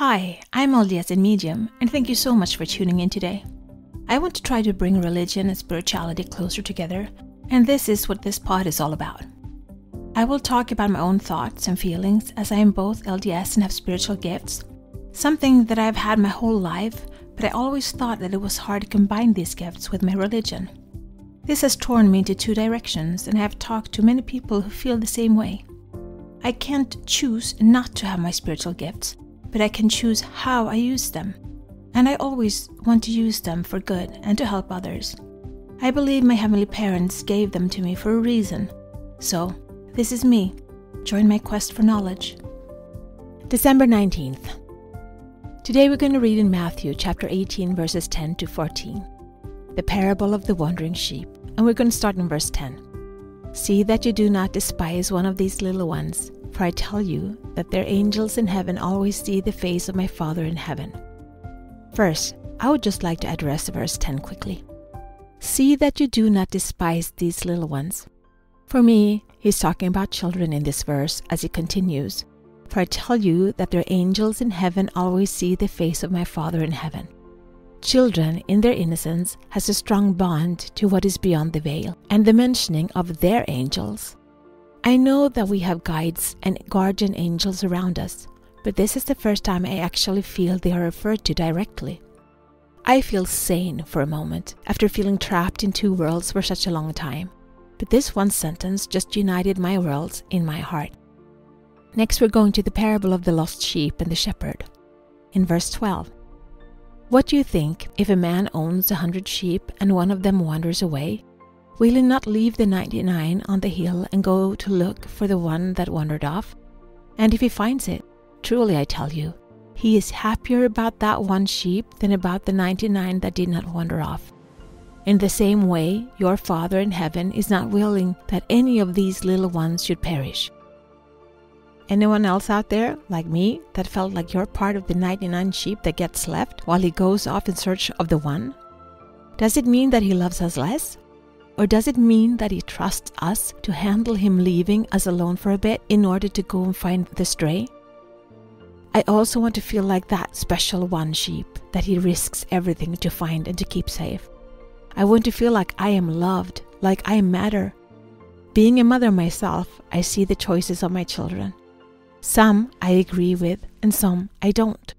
Hi, I'm LDS in Medium, and thank you so much for tuning in today. I want to try to bring religion and spirituality closer together, and this is what this pod is all about. I will talk about my own thoughts and feelings as I am both LDS and have spiritual gifts, something that I've had my whole life, but I always thought that it was hard to combine these gifts with my religion. This has torn me into two directions, and I have talked to many people who feel the same way. I can't choose not to have my spiritual gifts, but I can choose how I use them. And I always want to use them for good and to help others. I believe my heavenly parents gave them to me for a reason. So, this is me. Join my quest for knowledge. December 19th. Today we're going to read in Matthew chapter 18 verses 10 to 14. The parable of the wandering sheep. And we're going to start in verse 10. See that you do not despise one of these little ones, for I tell you that their angels in heaven always see the face of my Father in heaven. First, I would just like to address verse 10 quickly. See that you do not despise these little ones. For me, he's talking about children in this verse as he continues. For I tell you that their angels in heaven always see the face of my Father in heaven. Children, in their innocence, has a strong bond to what is beyond the veil and the mentioning of their angels. I know that we have guides and guardian angels around us, but this is the first time I actually feel they are referred to directly. I feel sane for a moment after feeling trapped in two worlds for such a long time, but this one sentence just united my worlds in my heart. Next, we're going to the parable of the lost sheep and the shepherd. In verse 12. What do you think if a man owns 100 sheep and one of them wanders away? Will he not leave the 99 on the hill and go to look for the one that wandered off? And if he finds it, truly I tell you, he is happier about that one sheep than about the 99 that did not wander off. In the same way, your Father in heaven is not willing that any of these little ones should perish. Anyone else out there, like me, that felt like you're part of the 99 sheep that gets left while he goes off in search of the one? Does it mean that he loves us less? Or does it mean that he trusts us to handle him leaving us alone for a bit in order to go and find the stray? I also want to feel like that special one sheep that he risks everything to find and to keep safe. I want to feel like I am loved, like I matter. Being a mother myself, I see the choices of my children. Some I agree with and some I don't.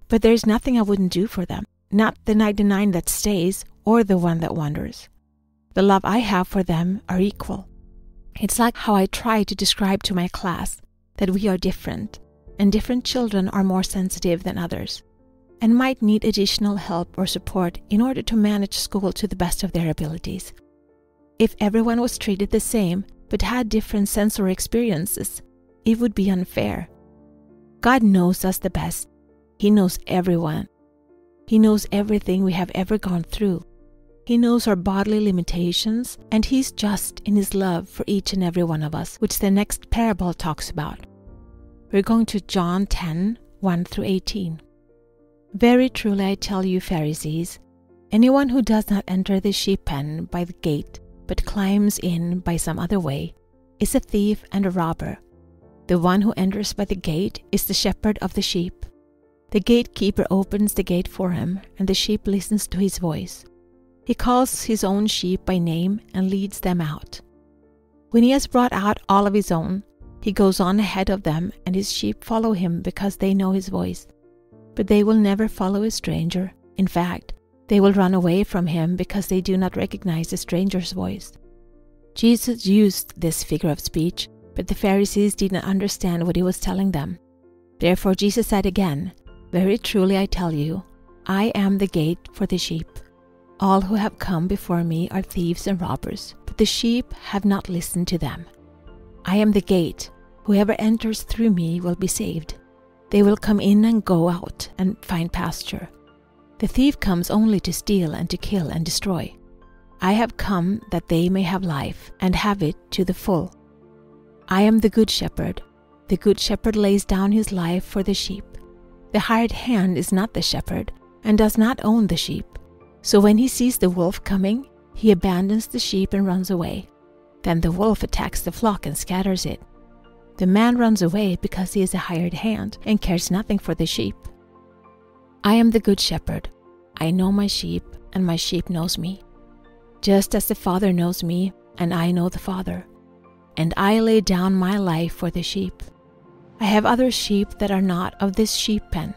But there's nothing I wouldn't do for them, not the 99 that stays or the one that wanders. The love I have for them are equal. It's like how I try to describe to my class that we are different, and different children are more sensitive than others, and might need additional help or support in order to manage school to the best of their abilities. If everyone was treated the same but had different sensory experiences, it would be unfair. God knows us the best. He knows everyone. He knows everything we have ever gone through. He knows our bodily limitations, and He's just in His love for each and every one of us, which the next parable talks about. We're going to John 10, 1 through 18. Very truly I tell you, Pharisees, anyone who does not enter the sheep pen by the gate, but climbs in by some other way, is a thief and a robber. The one who enters by the gate is the shepherd of the sheep. The gatekeeper opens the gate for him, and the sheep listens to his voice. He calls his own sheep by name and leads them out. When he has brought out all of his own, he goes on ahead of them, and his sheep follow him because they know his voice. But they will never follow a stranger. In fact, they will run away from him because they do not recognize a stranger's voice. Jesus used this figure of speech, but the Pharisees did not understand what he was telling them. Therefore Jesus said again, Very truly I tell you, I am the gate for the sheep. All who have come before me are thieves and robbers, but the sheep have not listened to them. I am the gate. Whoever enters through me will be saved. They will come in and go out and find pasture. The thief comes only to steal and to kill and destroy. I have come that they may have life and have it to the full. I am the good shepherd. The good shepherd lays down his life for the sheep. The hired hand is not the shepherd and does not own the sheep. So when he sees the wolf coming, he abandons the sheep and runs away. Then the wolf attacks the flock and scatters it. The man runs away because he is a hired hand and cares nothing for the sheep. I am the good shepherd. I know my sheep, and my sheep knows me. Just as the Father knows me, and I know the Father. And I lay down my life for the sheep. I have other sheep that are not of this sheep pen.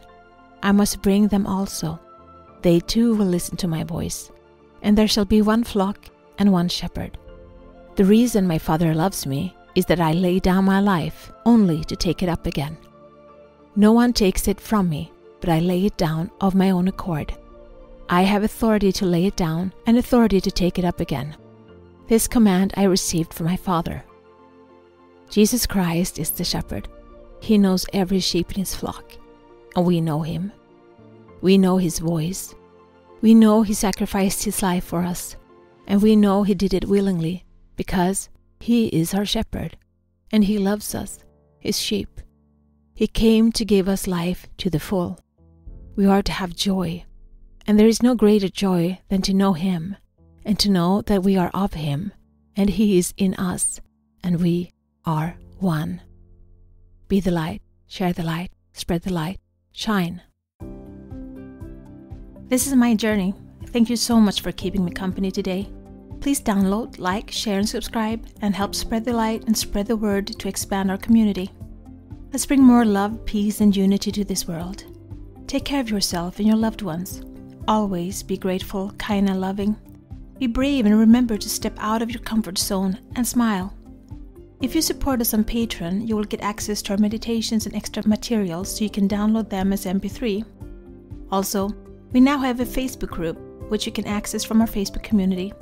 I must bring them also. They too will listen to my voice, and there shall be one flock and one shepherd. The reason my Father loves me is that I lay down my life only to take it up again. No one takes it from me, but I lay it down of my own accord. I have authority to lay it down and authority to take it up again. This command I received from my Father. Jesus Christ is the shepherd. He knows every sheep in his flock, and we know him. We know his voice. We know he sacrificed his life for us, and we know he did it willingly because he is our shepherd, and he loves us, his sheep. He came to give us life to the full. We are to have joy, and there is no greater joy than to know him, and to know that we are of him, and he is in us, and we are one. Be the light, share the light, spread the light, shine. This is my journey. Thank you so much for keeping me company today. Please download, like, share, and subscribe, and help spread the light and spread the word to expand our community. Let's bring more love, peace, and unity to this world. Take care of yourself and your loved ones. Always be grateful, kind, and loving. Be brave and remember to step out of your comfort zone and smile. If you support us on Patreon, you will get access to our meditations and extra materials so you can download them as MP3. Also, we now have a Facebook group, which you can access from our Facebook community.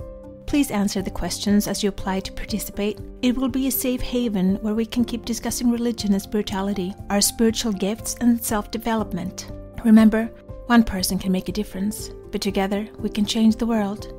Please answer the questions as you apply to participate. It will be a safe haven where we can keep discussing religion and spirituality, our spiritual gifts, and self-development. Remember, one person can make a difference, but together we can change the world.